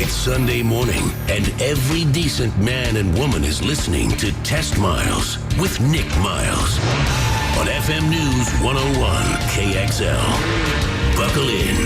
It's Sunday morning, and every decent man and woman is listening to Test Miles with Nick Miles on FM News 101 KXL. Buckle in.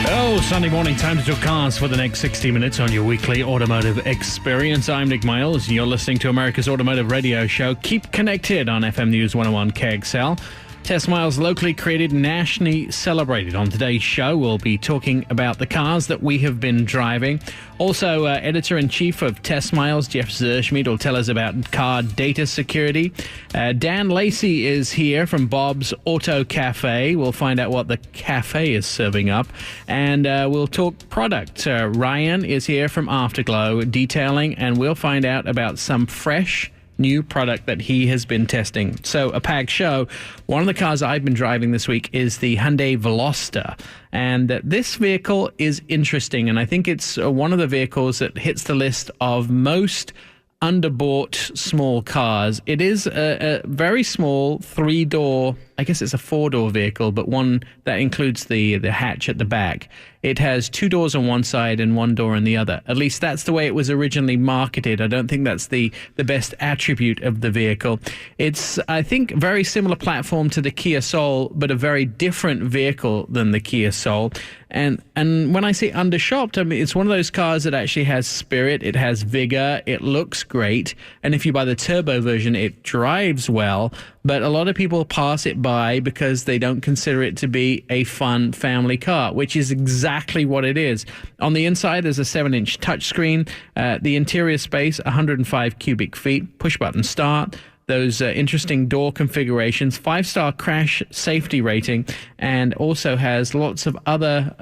Oh, Sunday morning, time to talk cars for the next 60 minutes on your weekly automotive experience. I'm Nick Miles, and you're listening to America's Automotive Radio Show. Keep connected on FM News 101 KXL. Test Miles, locally created, nationally celebrated. On today's show, we'll be talking about the cars that we have been driving. Also, Editor-in-Chief of Test Miles, Jeff Zerschmied, will tell us about car data security. Dan Lacey is here from Bob's Auto Cafe. We'll find out what the cafe is serving up. And we'll talk product. Ryan is here from Afterglow Detailing, and we'll find out about some fresh new product that he has been testing. So a packed show. One of the cars I've been driving this week is the Hyundai Veloster. And this vehicle is interesting. And I think it's one of the vehicles that hits the list of most underbought small cars. It is a very small three-door, I guess it's a four-door vehicle, but one that includes the hatch at the back. It has two doors on one side and one door on the other. At least that's the way it was originally marketed. I don't think that's the best attribute of the vehicle. It's, I think, very similar platform to the Kia Soul, but a very different vehicle than the Kia Soul. And when I say undershopped, I mean, it's one of those cars that actually has spirit. It has vigor. It looks great. And if you buy the turbo version, it drives well. But a lot of people pass it by because they don't consider it to be a fun family car, which is exactly what it is. On the inside, there's a 7-inch touchscreen. The interior space, 105 cubic feet, push-button start. Those interesting door configurations, 5-star crash safety rating, and also has lots of other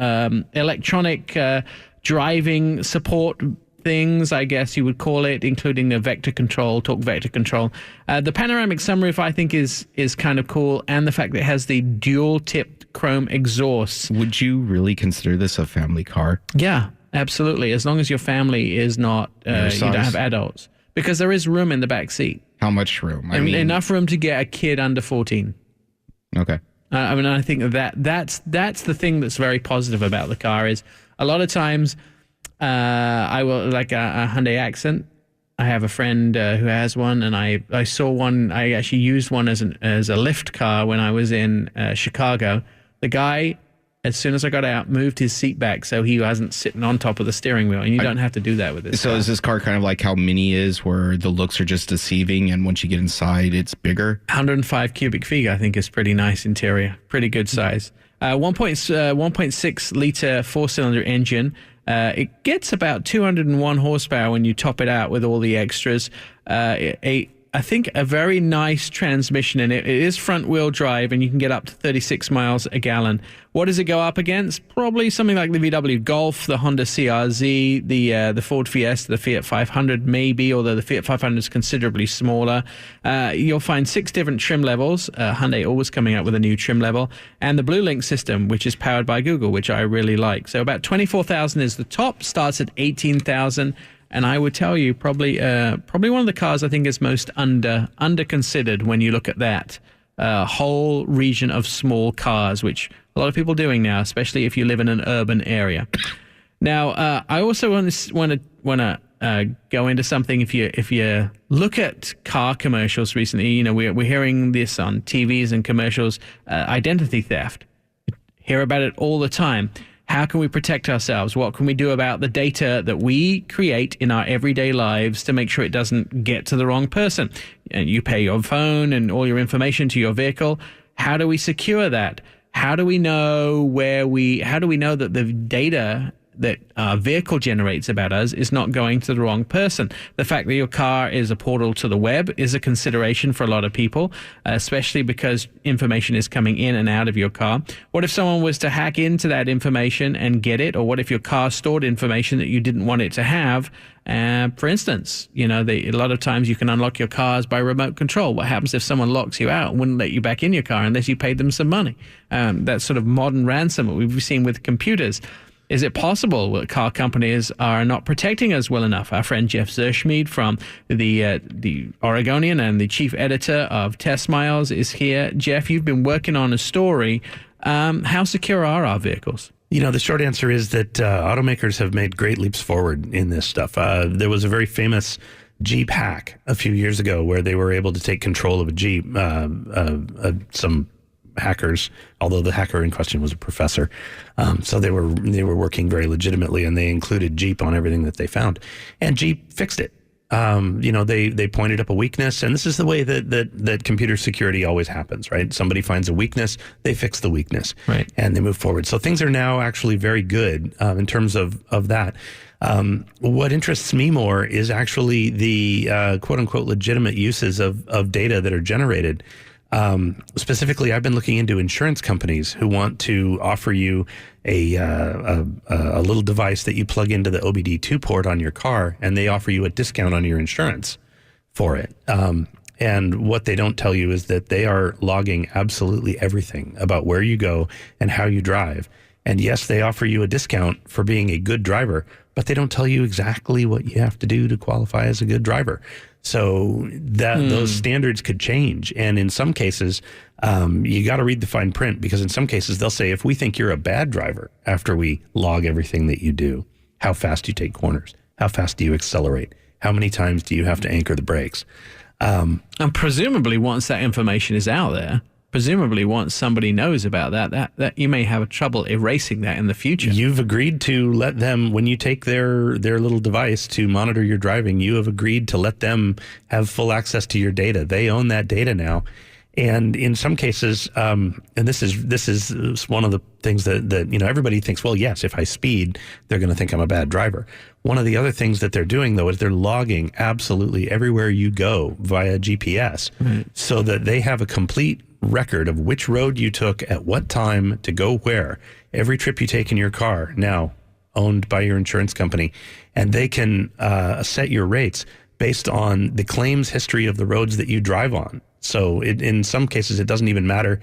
electronic driving support things, I guess you would call it, including the vector control, torque vector control. The panoramic sunroof, I think, is kind of cool, and the fact that it has the dual-tipped chrome exhaust. Would you really consider this a family car? Yeah, absolutely, as long as your family is not, you don't have adults. Because there is room in the back seat. How much room? I mean, enough room to get a kid under 14. Okay. I think that's the thing that's very positive about the car is a lot of times I will like a Hyundai Accent. I have a friend who has one, and I saw one. I actually used one as a lift car when I was in Chicago. The guy, as soon as I got out, moved his seat back so he wasn't sitting on top of the steering wheel, and you don't have to do that with this car. Is this car kind of like how Mini is, where the looks are just deceiving, and once you get inside, it's bigger? 105 cubic feet, I think, is pretty nice interior. Pretty good size. 1.6 liter four-cylinder engine. It gets about 201 horsepower when you top it out with all the extras. I think a very nice transmission in it. It is front-wheel drive, and you can get up to 36 miles a gallon. What does it go up against? Probably something like the VW Golf, the Honda CR-Z, the Ford Fiesta, the Fiat 500 maybe, although the Fiat 500 is considerably smaller. You'll find 6 different trim levels. Hyundai always coming out with a new trim level. And the Blue Link system, which is powered by Google, which I really like. So about 24,000 is the top, starts at 18,000. And I would tell you, probably one of the cars I think is most under considered when you look at that whole region of small cars, which a lot of people are doing now, especially if you live in an urban area. Now, I also want to go into something. If you look at car commercials recently, you know we're hearing this on TVs and commercials, identity theft. Hear about it all the time. How can we protect ourselves? What can we do about the data that we create in our everyday lives to make sure it doesn't get to the wrong person? And you pay your phone and all your information to your vehicle. How do we secure that? How do we know that the data that our vehicle generates about us is not going to the wrong person? The fact that your car is a portal to the web is a consideration for a lot of people, especially because information is coming in and out of your car. What if someone was to hack into that information and get it? Or what if your car stored information that you didn't want it to have? For instance, a lot of times you can unlock your cars by remote control. What happens if someone locks you out and wouldn't let you back in your car unless you paid them some money? That sort of modern ransom that we've seen with computers. Is it possible that car companies are not protecting us well enough? Our friend Jeff Zerschmied from the Oregonian and the chief editor of Test Miles is here. Jeff, you've been working on a story How secure are our vehicles? The short answer is that automakers have made great leaps forward in this stuff. There was a very famous Jeep hack a few years ago where they were able to take control of a Jeep. Some hackers, although the hacker in question was a professor, so they were working very legitimately, and they included Jeep on everything that they found, and Jeep fixed it. They pointed up a weakness, and this is the way that computer security always happens, right? Somebody finds a weakness, they fix the weakness, right, and they move forward. So things are now actually very good in terms of that. What interests me more is actually the quote unquote legitimate uses of data that are generated. Specifically, I've been looking into insurance companies who want to offer you a little device that you plug into the OBD2 port on your car, and they offer you a discount on your insurance for it. And what they don't tell you is that they are logging absolutely everything about where you go and how you drive. And yes, they offer you a discount for being a good driver, but they don't tell you exactly what you have to do to qualify as a good driver. So those standards could change. And in some cases, you got to read the fine print, because in some cases they'll say, if we think you're a bad driver after we log everything that you do, how fast you take corners, how fast do you accelerate, how many times do you have to anchor the brakes? And presumably once that information is out there, presumably once somebody knows about that you may have trouble erasing that in the future. You've agreed to let them, when you take their little device to monitor your driving, you have agreed to let them have full access to your data. They own that data now. And in some cases, and this is one of the things that everybody thinks, well, yes, if I speed, they're going to think I'm a bad driver. One of the other things that they're doing, though, is they're logging absolutely everywhere you go via GPS, so that they have a complete record of which road you took at what time to go where. Every trip you take in your car, now owned by your insurance company, and they can set your rates based on the claims history of the roads that you drive on. So in some cases, it doesn't even matter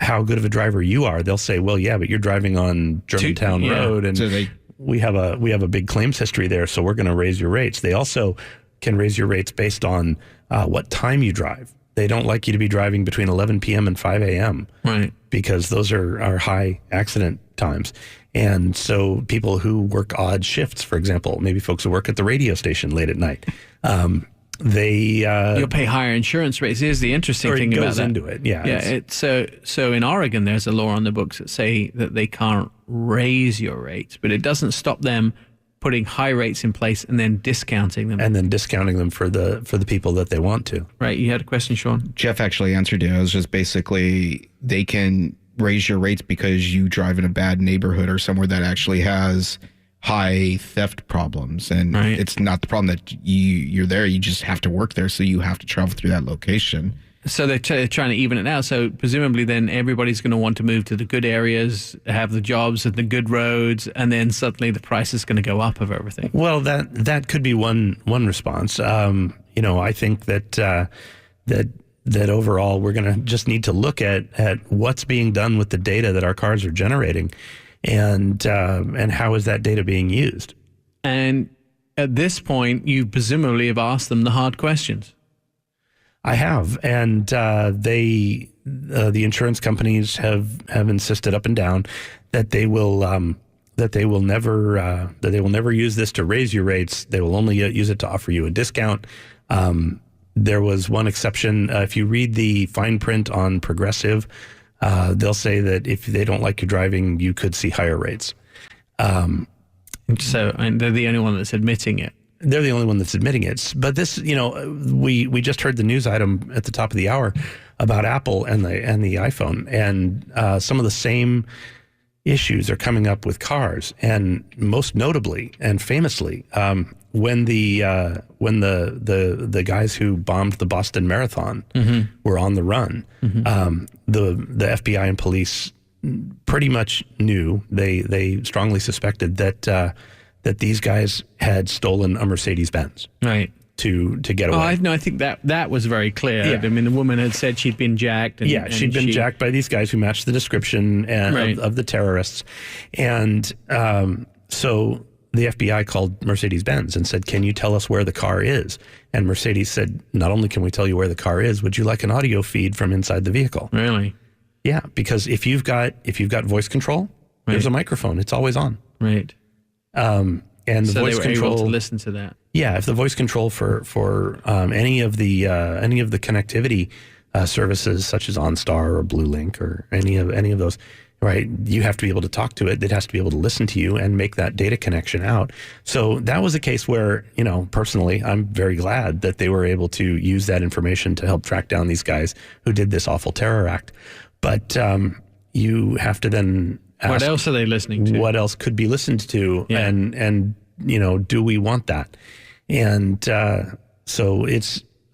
how good of a driver you are. They'll say, well, yeah, but you're driving on Germantown Road, and so we have a big claims history there, so we're going to raise your rates. They also can raise your rates based on what time you drive. They don't like you to be driving between 11 p.m. and 5 a.m. Right, because those are high accident times. And so people who work odd shifts, for example, maybe folks who work at the radio station late at night, you'll pay higher insurance rates. Here's the interesting thing about that. Into it, yeah. Yeah. So in Oregon, there's a law on the books that say that they can't raise your rates, but it doesn't stop them putting high rates in place and then discounting them. And then discounting them for the people that they want to. Right. You had a question, Sean? Jeff actually answered it. It was just basically they can raise your rates because you drive in a bad neighborhood or somewhere that actually has high theft problems. And it's not the problem that you're there. You just have to work there, so you have to travel through that location. So they're trying to even it out. So presumably then everybody's going to want to move to the good areas, have the jobs and the good roads, and then suddenly the price is going to go up of everything. Well, that could be one response. I think that overall we're going to just need to look at what's being done with the data that our cars are generating, and how is that data being used. And at this point, you presumably have asked them the hard questions. I have, and the insurance companies have insisted up and down that they will never use this to raise your rates. They will only use it to offer you a discount. There was one exception. If you read the fine print on Progressive, they'll say that if they don't like your driving, you could see higher rates. And they're the only one that's admitting it. They're the only one that's admitting it. But this, we just heard the news item at the top of the hour about Apple and the iPhone, and some of the same issues are coming up with cars. And most notably and famously, when the guys who bombed the Boston Marathon were on the run, the FBI and police pretty much knew, they strongly suspected that these guys had stolen a Mercedes-Benz, right, to get away. I think that was very clear. Yeah. I mean, the woman had said she'd been jacked. She'd been jacked by these guys who matched the description of the terrorists. And so the FBI called Mercedes-Benz and said, can you tell us where the car is? And Mercedes said, not only can we tell you where the car is, would you like an audio feed from inside the vehicle? Really? Yeah, because if you've got voice control, there's a microphone. It's always on. Right. And the So voice they were control able to listen to that. Yeah, if the voice control for any of the connectivity services such as OnStar or BlueLink or any of those, right? You have to be able to talk to it. It has to be able to listen to you and make that data connection out. So that was a case where, personally, I'm very glad that they were able to use that information to help track down these guys who did this awful terror act. But you have to then ask, what else are they listening to? What else could be listened to? Yeah. And do we want that? And so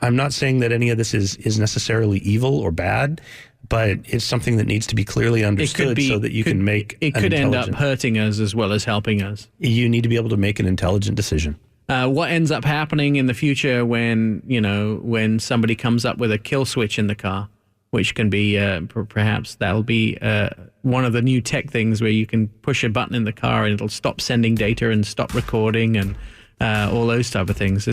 I'm not saying that any of this is necessarily evil or bad, but it's something that needs to be clearly understood so that you can make it could end up hurting us as well as helping us. You need to be able to make an intelligent decision. What ends up happening in the future when somebody comes up with a kill switch in the car, which can be perhaps that'll be one of the new tech things where you can push a button in the car and it'll stop sending data and stop recording and all those type of things.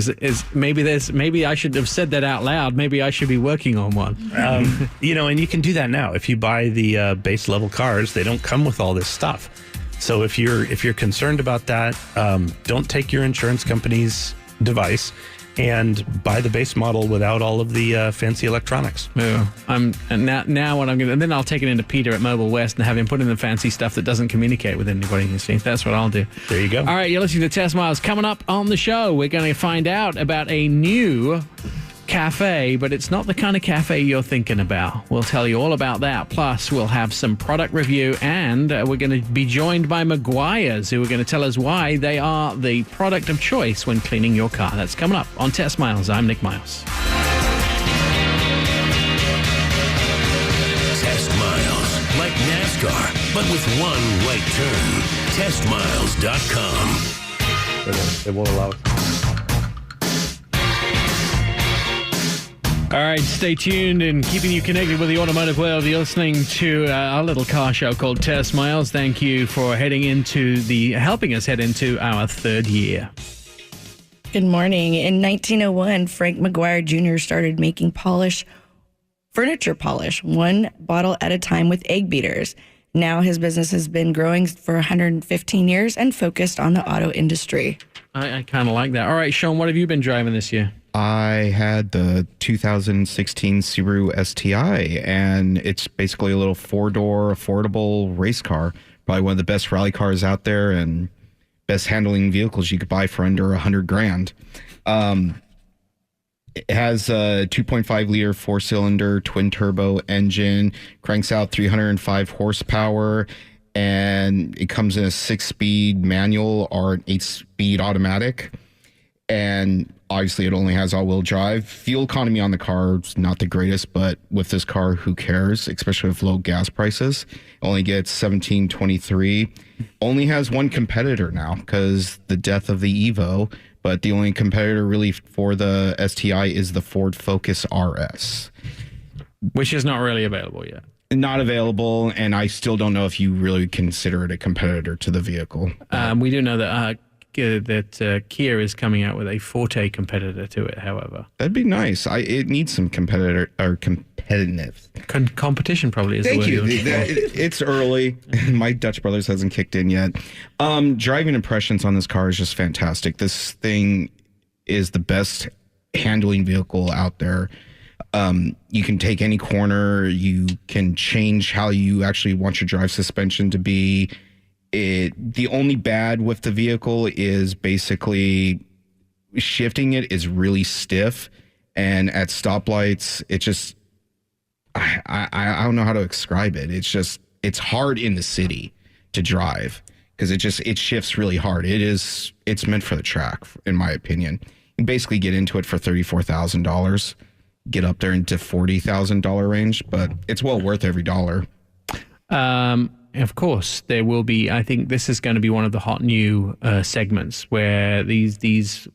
Maybe I should have said that out loud. Maybe I should be working on one. And you can do that now. If you buy the base level cars, they don't come with all this stuff. So if you're concerned about that, don't take your insurance company's device and buy the base model without all of the fancy electronics. Yeah, now what I'm gonna, and then I'll take it into Peter at Mobile West and have him put in the fancy stuff that doesn't communicate with anybody. You see, that's what I'll do. There you go. All right, you're listening to Test Miles. Coming up on the show, we're going to find out about a new cafe, but it's not the kind of cafe you're thinking about. We'll tell you all about that. Plus, we'll have some product review, and we're going to be joined by Meguiar's, who are going to tell us why they are the product of choice when cleaning your car. That's coming up on Test Miles. I'm Nick Miles. Test Miles, like NASCAR, but with one right turn. TestMiles.com. It won't allow it. All right, stay tuned and keeping you connected with the automotive world. You're listening to our little car show called Test Miles. Thank you for helping us head into our third year. Good morning. In 1901, Frank Meguiar Jr. started making furniture polish, one bottle at a time with egg beaters. Now his business has been growing for 115 years and focused on the auto industry. I kind of like that. All right, Sean, what have you been driving this year? I had the 2016 Subaru STI, and it's basically a little four-door affordable race car. Probably one of the best rally cars out there and best handling vehicles you could buy for under $100,000. It has a 2.5 liter four-cylinder twin turbo engine, cranks out 305 horsepower, and it comes in a 6-speed manual or an 8-speed automatic. And obviously it only has all-wheel drive. Fuel economy on the car is not the greatest, but with this car, who cares? Especially with low gas prices. Only gets 1723. Only has one competitor now because the death of the Evo. But the only competitor really for the STI is the Ford Focus RS. Which is not really available yet. Not available, and I still don't know if you really consider it a competitor to the vehicle. We do know that Kia is coming out with a Forte competitor to it, however. That'd be nice. It needs some competitive. Competition probably is Thank the word. you. It's early. My Dutch Brothers hasn't kicked in yet. Driving impressions on this car is just fantastic. This thing is the best handling vehicle out there. You can take any corner. You can change how you actually want your drive suspension to be. The only bad with the vehicle is basically shifting it is really stiff, and at stoplights, it just I don't know how to describe it. It's hard in the city to drive because it shifts really hard. It's meant for the track, in my opinion. You basically get into it for $34,000, get up there into $40,000 range, but it's well worth every dollar. Of course, there will be. I think this is going to be one of the hot new segments where these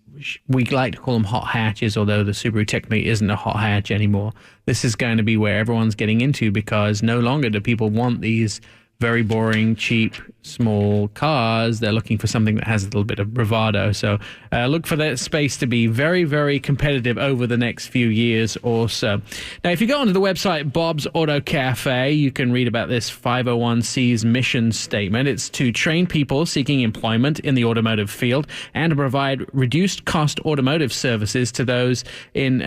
we like to call them hot hatches, although the Subaru technically isn't a hot hatch anymore. This is going to be where everyone's getting into because no longer do people want these very boring, cheap, small cars. They're looking for something that has a little bit of bravado. So look for that space to be very, very competitive over the next few years or so. Now, if you go onto the website Bob's Auto Cafe, you can read about this 501c's mission statement. It's to train people seeking employment in the automotive field and to provide reduced cost automotive services to those in,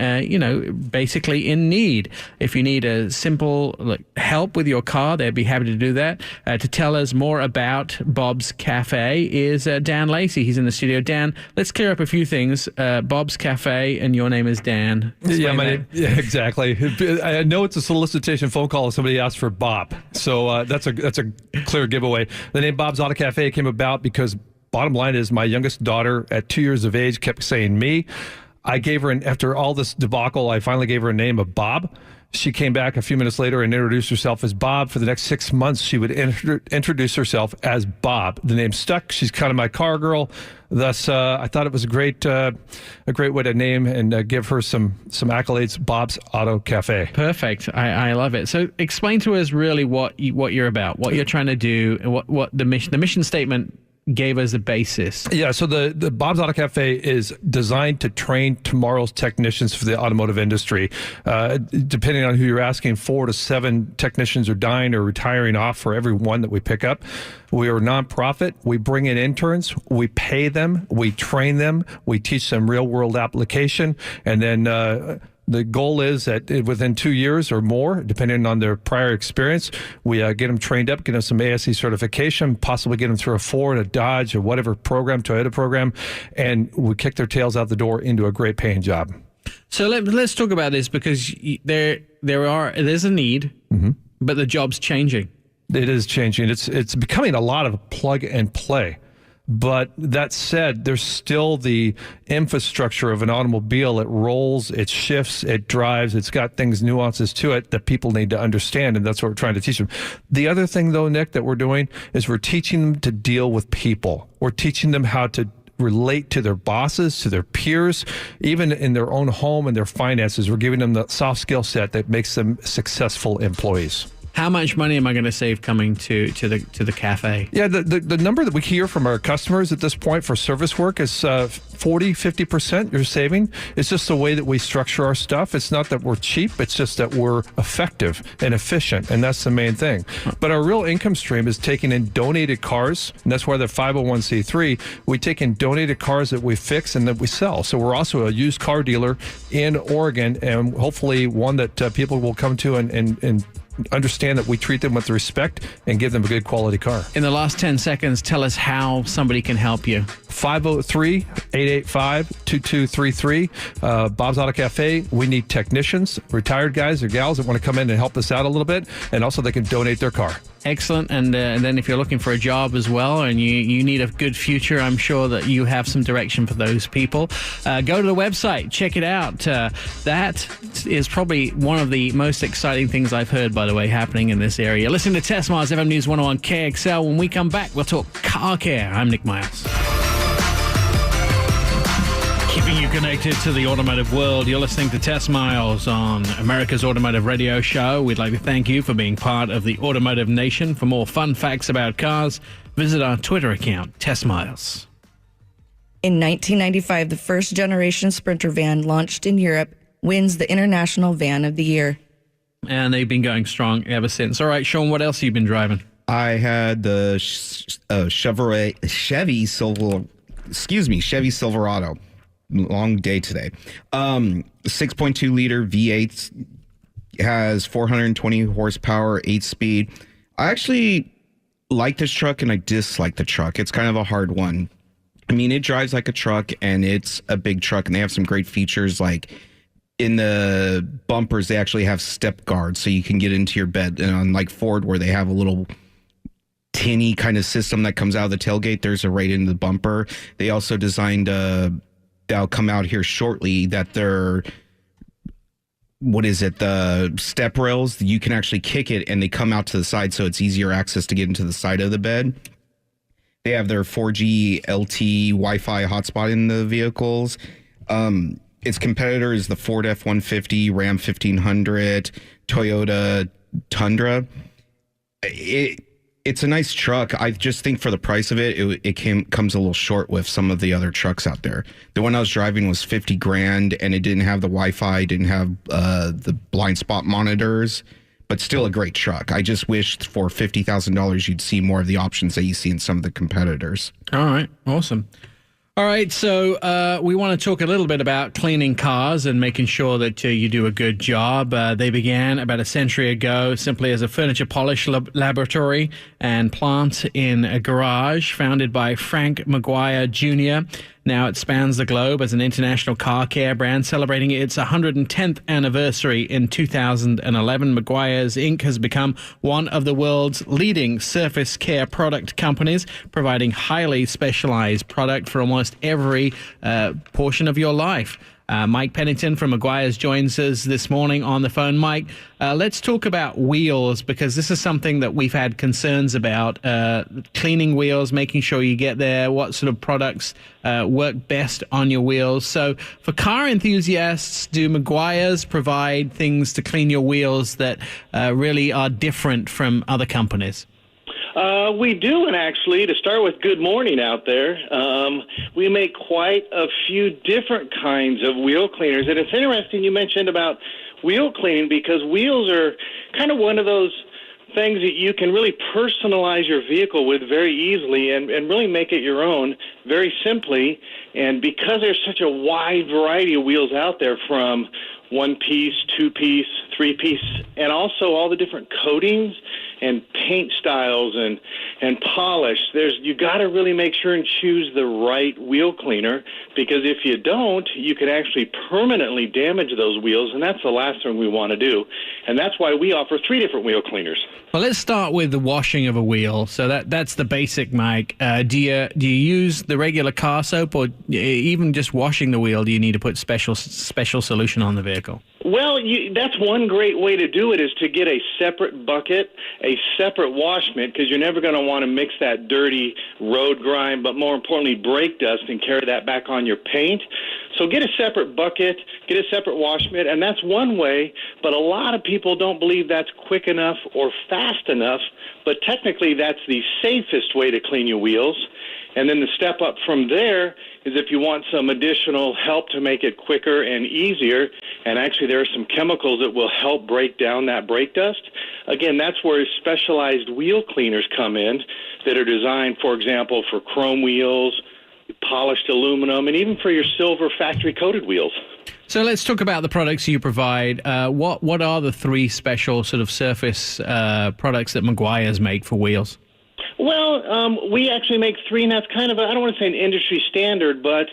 basically in need. If you need a simple help with your car, they'd be happy to do that. To tell us more about Bob's Cafe is Dan Lacey. He's in the studio. Dan, let's clear up a few things. Bob's Cafe, and your name is Dan. Yeah, my name. Yeah, exactly. I know it's a solicitation phone call if somebody asks for Bob, so that's a clear giveaway. The name Bob's Auto Cafe came about because, bottom line is, my youngest daughter at 2 years of age kept saying me. I gave her, after all this debacle, I finally gave her a name of Bob. She came back a few minutes later and introduced herself as Bob. For the next 6 months, she would introduce herself as Bob. The name stuck. She's kind of my car girl. Thus, I thought it was a great way to name and give her some accolades. Bob's Auto Cafe. Perfect. I love it. So, explain to us really what you're about, what you're trying to do, and what the mission statement gave us a basis. Yeah, so the Bob's Auto Cafe is designed to train tomorrow's technicians for the automotive industry. Depending on who you're asking, 4 to 7 technicians are dying or retiring off for every one that we pick up. We are a nonprofit. We bring in interns. We pay them. We train them. We teach them real-world application. And then the goal is that within 2 years or more, depending on their prior experience, we get them trained up, get them some ASE certification, possibly get them through a Ford, a Dodge, or whatever program, Toyota program, and we kick their tails out the door into a great paying job. So let's talk about this, because there's a need, but the job's changing. It is changing. It's becoming a lot of plug and play. But that said, there's still the infrastructure of an automobile. It rolls, it shifts, it drives. It's got nuances to it that people need to understand, and that's what we're trying to teach them. The other thing, though, Nick, that we're doing is we're teaching them to deal with people. We're teaching them how to relate to their bosses, to their peers, even in their own home and their finances. We're giving them the soft skill set that makes them successful employees. How much money am I going to save coming to the cafe? Yeah, the number that we hear from our customers at this point for service work is 40-50% you're saving. It's just the way that we structure our stuff. It's not that we're cheap. It's just that we're effective and efficient, and that's the main thing. But our real income stream is taking in donated cars, and that's why they're 501c3. We take in donated cars that we fix and that we sell. So we're also a used car dealer in Oregon, and hopefully one that people will come to and understand that we treat them with respect and give them a good quality car. In the last 10 seconds, tell us how somebody can help you. 503-885-2233. Bob's Auto Cafe. We need technicians, retired guys or gals that want to come in and help us out a little bit, and also they can donate their car. Excellent. And then if you're looking for a job as well and you need a good future, I'm sure that you have some direction for those people. Go to the website, check it out. That is probably one of the most exciting things I've heard, by the way, happening in this area. Listen to Test Miles, FM News 101 KXL. When we come back, we'll talk car care. I'm Nick Miles. Keeping you connected to the automotive world, you're listening to Test Miles on America's Automotive Radio Show. We'd like to thank you for being part of the Automotive Nation. For more fun facts about cars, visit our Twitter account, Test Miles. In 1995, the first generation Sprinter van launched in Europe wins the International Van of the Year. And they've been going strong ever since. All right, Sean, what else have you been driving? I had the Chevy Silverado. Long day today. 6.2 liter V8 has 420 horsepower, 8-speed. I actually like this truck and I dislike the truck. It's kind of a hard one. I mean, it drives like a truck and it's a big truck, and they have some great features, like in the bumpers, they actually have step guards so you can get into your bed. And on like Ford, where they have a little tinny kind of system that comes out of the tailgate, there's a right into the bumper. They also designed that'll come out here shortly, that they're, the step rails, you can actually kick it and they come out to the side, so it's easier access to get into the side of the bed. They have their 4G LTE Wi-Fi hotspot in the vehicles. Its competitor is the Ford F-150, Ram 1500, Toyota Tundra. It's a nice truck. I just think for the price of it comes a little short with some of the other trucks out there. The one I was driving was $50,000, and it didn't have the Wi-Fi, didn't have the blind spot monitors, but still a great truck. I just wished for $50,000 you'd see more of the options that you see in some of the competitors. All right, awesome. All right, so we want to talk a little bit about cleaning cars and making sure that you do a good job. They began about a century ago simply as a furniture polish laboratory and plant in a garage founded by Frank McGuire Jr. Now it spans the globe as an international car care brand, celebrating its 110th anniversary in 2011. McGuire's Inc. has become one of the world's leading surface care product companies, providing highly specialized product for almost every portion of your life. Mike Pennington from McGuire's joins us this morning on the phone. Mike, let's talk about wheels, because this is something that we've had concerns about, cleaning wheels, making sure you get there, what sort of products work best on your wheels. So for car enthusiasts, do McGuire's provide things to clean your wheels that really are different from other companies? We do, and actually, to start with, good morning out there. We make quite a few different kinds of wheel cleaners, and it's interesting you mentioned about wheel cleaning, because wheels are kind of one of those things that you can really personalize your vehicle with very easily and really make it your own very simply. And because there's such a wide variety of wheels out there, from one-piece, two-piece, three-piece, and also all the different coatings and paint styles and polish, you got to really make sure and choose the right wheel cleaner, because if you don't, you can actually permanently damage those wheels, and that's the last thing we want to do. And that's why we offer 3 different wheel cleaners. Well, let's start with the washing of a wheel. So that's the basic, Mike. Do you use the regular car soap, or even just washing the wheel, do you need to put special solution on the vehicle? Well, that's one great way to do it, is to get a separate bucket, a separate wash mitt, because you're never going to want to mix that dirty road grime, but more importantly, brake dust, and carry that back on your paint. So get a separate bucket, get a separate wash mitt, and that's one way, but a lot of people don't believe that's quick enough or fast enough, but technically that's the safest way to clean your wheels. And then the step up from there is if you want some additional help to make it quicker and easier, and actually there are some chemicals that will help break down that brake dust. Again, that's where specialized wheel cleaners come in that are designed, for example, for chrome wheels, polished aluminum, and even for your silver factory-coated wheels. So let's talk about the products you provide. What are the 3 special sort of surface products that McGuire's make for wheels? Well, we actually make 3, and that's kind of I don't want to say an industry standard, but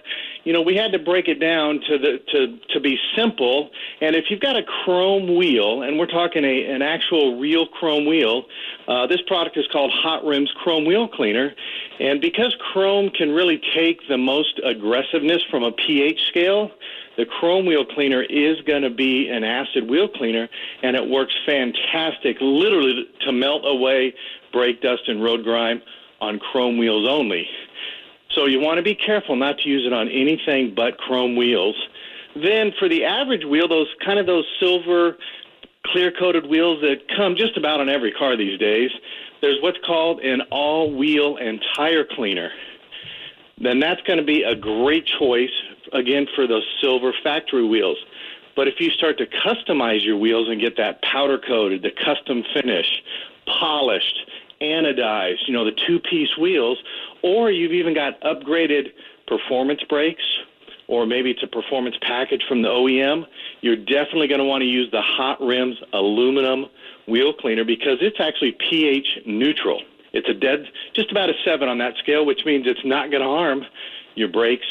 we had to break it down to be simple. And if you've got a chrome wheel, and we're talking an actual real chrome wheel, this product is called Hot Rims Chrome Wheel Cleaner. And because chrome can really take the most aggressiveness from a pH scale, the chrome wheel cleaner is going to be an acid wheel cleaner, and it works fantastic, literally to melt away brake dust and road grime on chrome wheels only. So you want to be careful not to use it on anything but chrome wheels. Then for the average wheel, those silver clear-coated wheels that come just about on every car these days, there's what's called an all-wheel and tire cleaner. Then that's going to be a great choice, again, for those silver factory wheels. But if you start to customize your wheels and get that powder-coated, the custom finish, polished, anodized, the 2-piece wheels, or you've even got upgraded performance brakes, or maybe it's a performance package from the OEM, you're definitely going to want to use the Hot Rims aluminum wheel cleaner, because it's actually pH neutral. It's just about a 7 on that scale, which means it's not going to harm your brakes,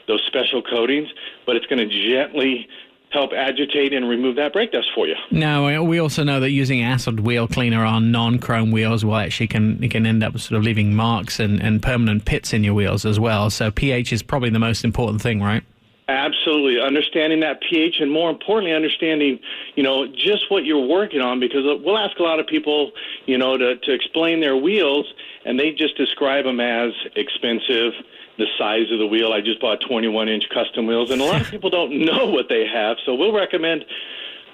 those special coatings, but it's going to gently help agitate and remove that brake dust for you. Now, we also know that using acid wheel cleaner on non-chrome wheels can end up sort of leaving marks and permanent pits in your wheels as well. So pH is probably the most important thing, right? Absolutely. Understanding that pH, and more importantly, understanding, just what you're working on, because we'll ask a lot of people, to explain their wheels, and they just describe them as expensive, the size of the wheel. I just bought 21-inch custom wheels, and a lot of people don't know what they have. So we'll recommend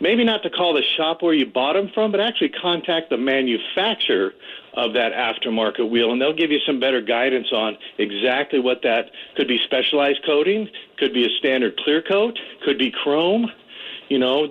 maybe not to call the shop where you bought them from, but actually contact the manufacturer of that aftermarket wheel, and they'll give you some better guidance on exactly what that could be. Specialized coating, could be a standard clear coat, could be chrome.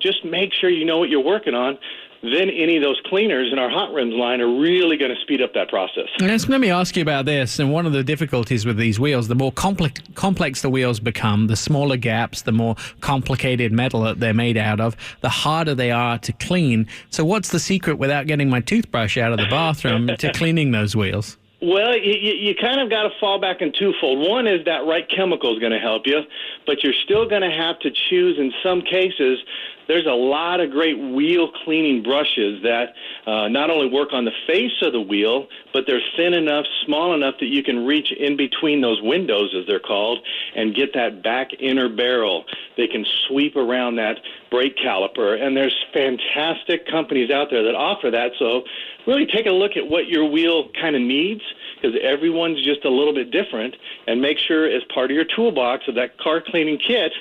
Just make sure you know what you're working on. Then any of those cleaners in our hot rims line are really going to speed up that process. Let me ask you about this. And one of the difficulties with these wheels, the more complex the wheels become, the smaller gaps, the more complicated metal that they're made out of, the harder they are to clean. So what's the secret, without getting my toothbrush out of the bathroom, to cleaning those wheels? Well, you kind of got to fall back in twofold. One is that right chemical is going to help you, but you're still going to have to choose in some cases. There's a lot of great wheel cleaning brushes that not only work on the face of the wheel, but they're thin enough, small enough that you can reach in between those windows, as they're called, and get that back inner barrel. They can sweep around that brake caliper, and there's fantastic companies out there that offer that. So really take a look at what your wheel kind of needs, because everyone's just a little bit different, and make sure as part of your toolbox of that car cleaning kit,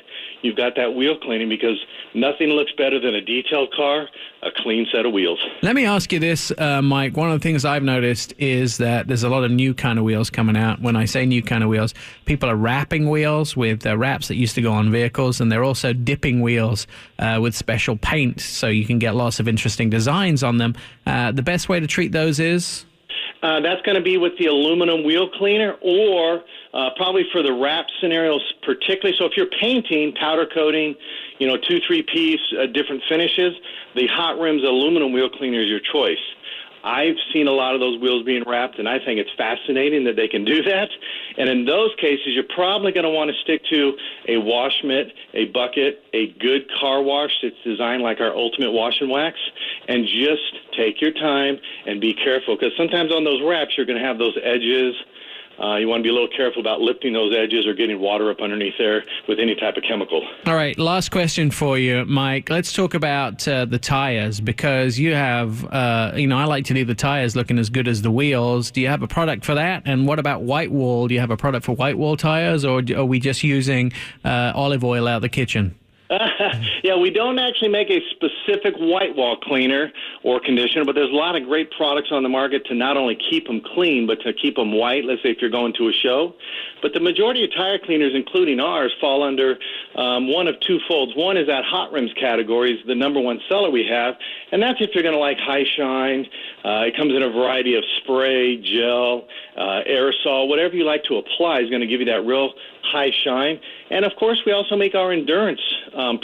you've got that wheel cleaning, because nothing looks better than a detailed car, a clean set of wheels. Let me ask you this, Mike. One of the things I've noticed is that there's a lot of new kind of wheels coming out. When I say new kind of wheels, people are wrapping wheels with wraps that used to go on vehicles, and they're also dipping wheels with special paint, so you can get lots of interesting designs on them. The best way to treat those is? That's going to be with the aluminum wheel cleaner, or probably for the wrap scenarios particularly. So if you're painting, powder coating, 2-3 piece, different finishes, the hot rims aluminum wheel cleaner is your choice. I've seen a lot of those wheels being wrapped, and I think it's fascinating that they can do that. And in those cases, you're probably going to want to stick to a wash mitt, a bucket, a good car wash that's designed like our Ultimate Wash and Wax, and just take your time and be careful, because sometimes on those wraps, you're going to have those edges. You want to be a little careful about lifting those edges or getting water up underneath there with any type of chemical. All right, last question for you, Mike. Let's talk about the tires, because you have, I like to leave the tires looking as good as the wheels. Do you have a product for that? And what about white wall? Do you have a product for white wall tires, or are we just using olive oil out of the kitchen? Yeah, we don't actually make a specific white wall cleaner or conditioner, but there's a lot of great products on the market to not only keep them clean, but to keep them white, let's say if you're going to a show. But the majority of tire cleaners, including ours, fall under one of two folds. One is that hot rims category, is the number one seller we have, and that's if you're going to like high shine. It comes in a variety of spray, gel, aerosol, whatever you like to apply is going to give you that real high shine. And of course, we also make our endurance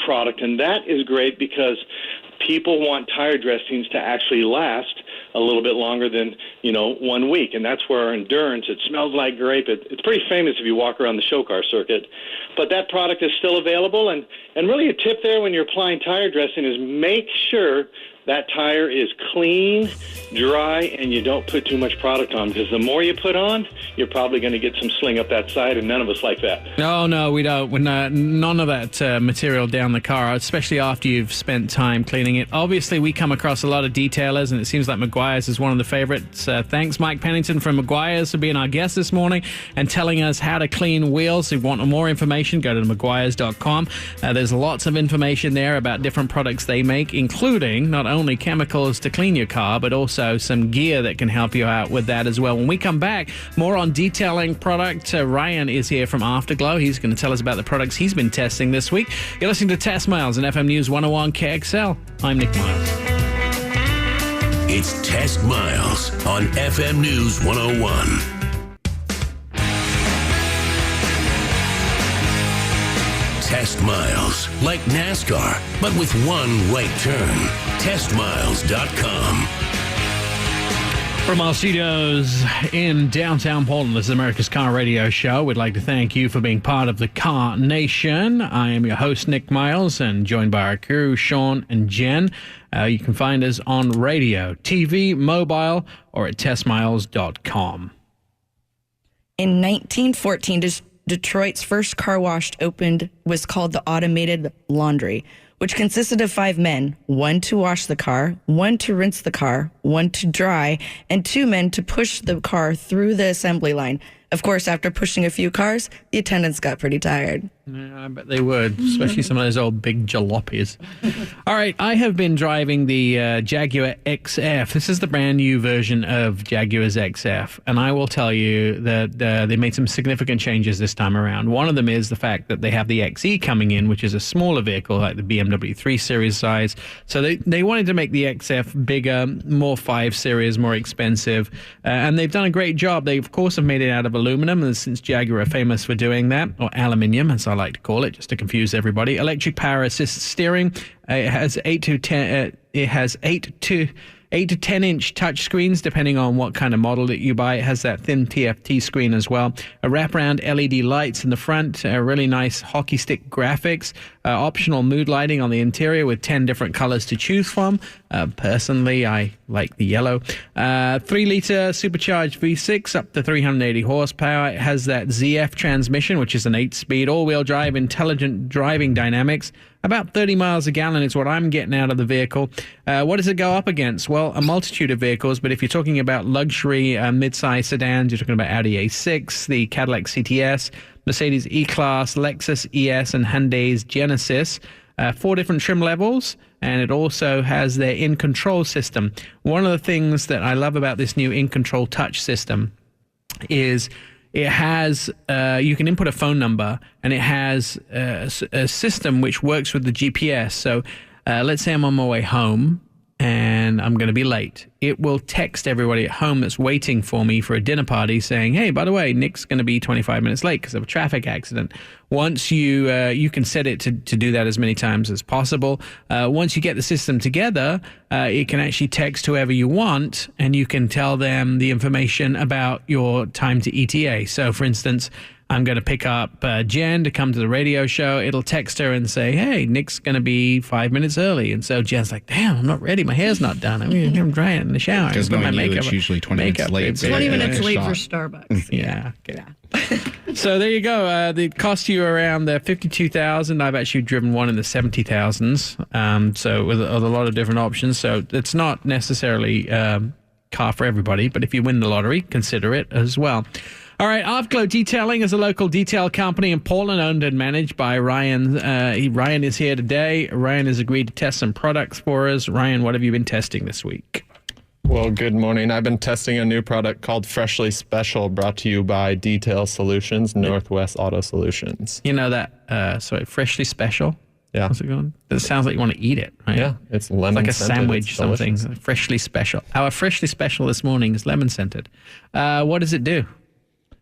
product, and that is great because people want tire dressings to actually last a little bit longer than 1 week, and that's where our endurance, it smells like grape. It's pretty famous if you walk around the show car circuit, but that product is still available. And really a tip there when you're applying tire dressing is make sure that tire is clean, dry, and you don't put too much product on, because the more you put on, you're probably going to get some sling up that side, and none of us like that. No, we don't. None of that material down the car, especially after you've spent time cleaning it. Obviously, we come across a lot of detailers, and it seems like Meguiar's is one of the favorites. Thanks, Mike Pennington from Meguiar's, for being our guest this morning and telling us how to clean wheels. If you want more information, go to Meguiars.com. There's lots of information there about different products they make, including not only chemicals to clean your car, but also some gear that can help you out with that as well. When we come back, more on detailing product. Ryan is here from Afterglow. He's going to tell us about the products he's been testing this week. You're listening to Test Miles on FM News 101 KXL. I'm Nick Miles. It's Test Miles on FM News 101. Test Miles, like NASCAR, but with one right turn. TestMiles.com. From our studios in downtown Portland, this is America's Car Radio Show. We'd like to thank you for being part of the Car Nation. I am your host, Nick Miles, and joined by our crew, Sean and Jen. You can find us on radio, TV, mobile, or at testmiles.com. In 1914, Detroit's first car wash was called the Automated Laundry, which consisted of 5 men, 1 to wash the car, 1 to rinse the car, 1 to dry, and 2 men to push the car through the assembly line. Of course, after pushing a few cars, the attendants got pretty tired. Yeah, I bet they would, especially some of those old big jalopies. All right, I have been driving the Jaguar XF. This is the brand new version of Jaguar's XF, and I will tell you that they made some significant changes this time around. One of them is the fact that they have the XE coming in, which is a smaller vehicle, like the BMW 3 Series size. So they wanted to make the XF bigger, more 5 Series, more expensive, and they've done a great job. They, of course, have made it out of aluminum, and since Jaguar are famous for doing that, or aluminium, as I like to call it, just to confuse everybody. Electric power assist steering. It has 8 to 10 inch touch screens, depending on what kind of model that you buy. It has that thin TFT screen as well. A wraparound LED lights in the front, really nice hockey stick graphics, optional mood lighting on the interior with 10 different colors to choose from. Personally, I like the yellow. 3-liter supercharged V6 up to 380 horsepower. It has that ZF transmission, which is an 8-speed all-wheel drive, intelligent driving dynamics. About 30 miles a gallon is what I'm getting out of the vehicle. What does it go up against? Well, a multitude of vehicles, but if you're talking about luxury mid-size sedans, you're talking about Audi A6, the Cadillac CTS, Mercedes E-Class, Lexus ES, and Hyundai's Genesis. 4 different trim levels, and it also has their in-control system. One of the things that I love about this new in-control touch system is it has, you can input a phone number, and it has a system which works with the GPS. So let's say I'm on my way home and I'm going to be late. It will text everybody at home that's waiting for me for a dinner party saying, hey, by the way, Nick's going to be 25 minutes late because of a traffic accident. Once you can set it to do that as many times as possible. Once you get the system together, it can actually text whoever you want, and you can tell them the information about your time to ETA. So, for instance, I'm going to pick up Jen to come to the radio show. It'll text her and say, hey, Nick's going to be 5 minutes early. And so Jen's like, damn, I'm not ready. My hair's not done. I'm drying in the shower. Because my makeup, it's usually 20 minutes late. 20 minutes late for Starbucks. Yeah. So there you go. They cost you around $52,000. I've actually driven one in the 70,000s. So with a lot of different options. So it's not necessarily car for everybody. But if you win the lottery, consider it as well. All right, Afglow Detailing is a local detail company in Portland, owned and managed by Ryan. Ryan is here today. Ryan has agreed to test some products for us. Ryan, what have you been testing this week? Well, good morning. I've been testing a new product called Freshly Special, brought to you by Detail Solutions, Northwest Auto Solutions. You know that, Freshly Special? Yeah. How's it going? It sounds like you want to eat it, right? Yeah, it's lemon it's like a sandwich, it's something. delicious. Freshly Special. Our Freshly Special this morning is lemon scented. What does it do?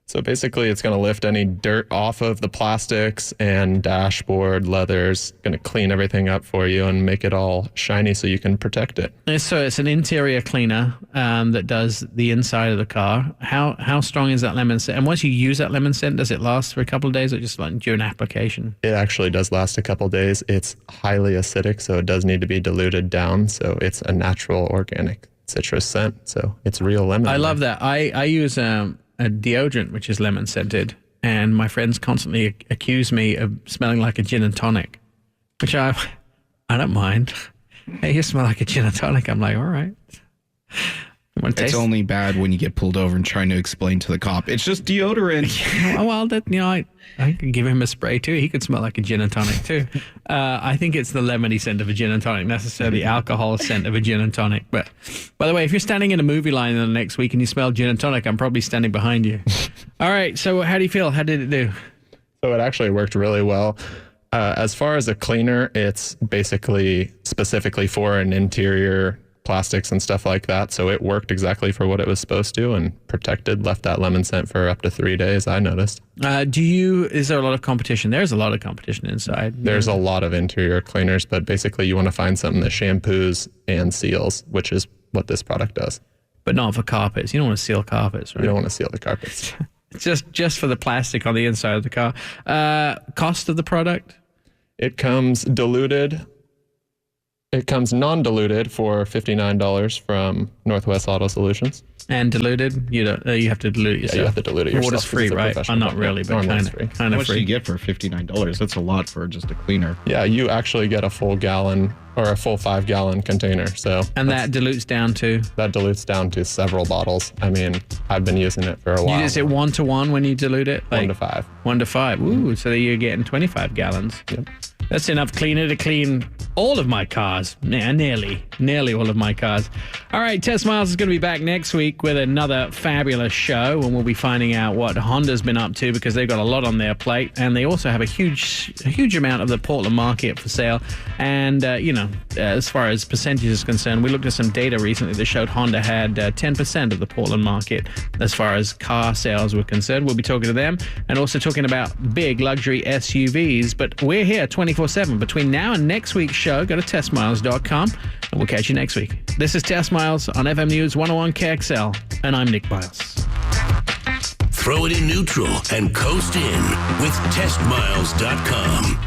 So basically, it's going to lift any dirt off of the plastics and dashboard, leathers, going to clean everything up for you and make it all shiny so you can protect it. So it's an interior cleaner that does the inside of the car. How strong is that lemon scent? And once you use that lemon scent, does it last for a couple of days or just like during application? It actually does last a couple of days. It's highly acidic, so it does need to be diluted down. So it's a natural, organic citrus scent. So it's real lemon. I love that. I use a deodorant which is lemon scented, and my friends constantly accuse me of smelling like a gin and tonic, which I don't mind. Hey, you smell like a gin and tonic. I'm like, all right. It's only bad when you get pulled over and trying to explain to the cop, it's just deodorant. Well, I could give him a spray too. He could smell like a gin and tonic too. I think it's the lemony scent of a gin and tonic, necessarily the alcohol scent of a gin and tonic. But by the way, if you're standing in a movie line in the next week and you smell gin and tonic, I'm probably standing behind you. All right. So how do you feel? How did it do? So it actually worked really well. As far as a cleaner, it's basically specifically for an interior plastics and stuff like that. So it worked exactly for what it was supposed to and left that lemon scent for up to 3 days, I noticed. Is there a lot of competition? There's a lot of competition inside. There's a lot of interior cleaners, but basically you want to find something that shampoos and seals, which is what this product does. But not for carpets. You don't want to seal carpets, right? You don't want to seal the carpets. just for the plastic on the inside of the car. Cost of the product? It comes diluted It comes non-diluted for $59 from Northwest Auto Solutions. And diluted? You don't. You have to dilute it yourself. Yeah, you have to dilute it yourself. Water's free, right? Oh, not really, but kind of How much do free. you get for $59? That's a lot for just a cleaner. Yeah, you actually get a full gallon or a full 5-gallon container. So And that dilutes down to? that dilutes down to several bottles. I mean, I've been using it for a while. Is it 1-to-1 when you dilute it? 1 to 5. 1 to 5. Ooh, so you're getting 25 gallons. Yep. That's enough cleaner to clean all of my cars. Yeah, nearly all of my cars. All right, Test Miles is going to be back next week with another fabulous show, and we'll be finding out what Honda's been up to because they've got a lot on their plate, and they also have a huge amount of the Portland market for sale. And as far as percentage is concerned, we looked at some data recently that showed Honda had 10% of the Portland market as far as car sales were concerned. We'll be talking to them and also talking about big luxury SUVs. But we're here 24/7 between now and next week's show. Go to testmiles.com and we'll catch you next week. This is Test Miles on FM News 101 KXL, and I'm Nick Miles. Throw it in neutral and coast in with testmiles.com.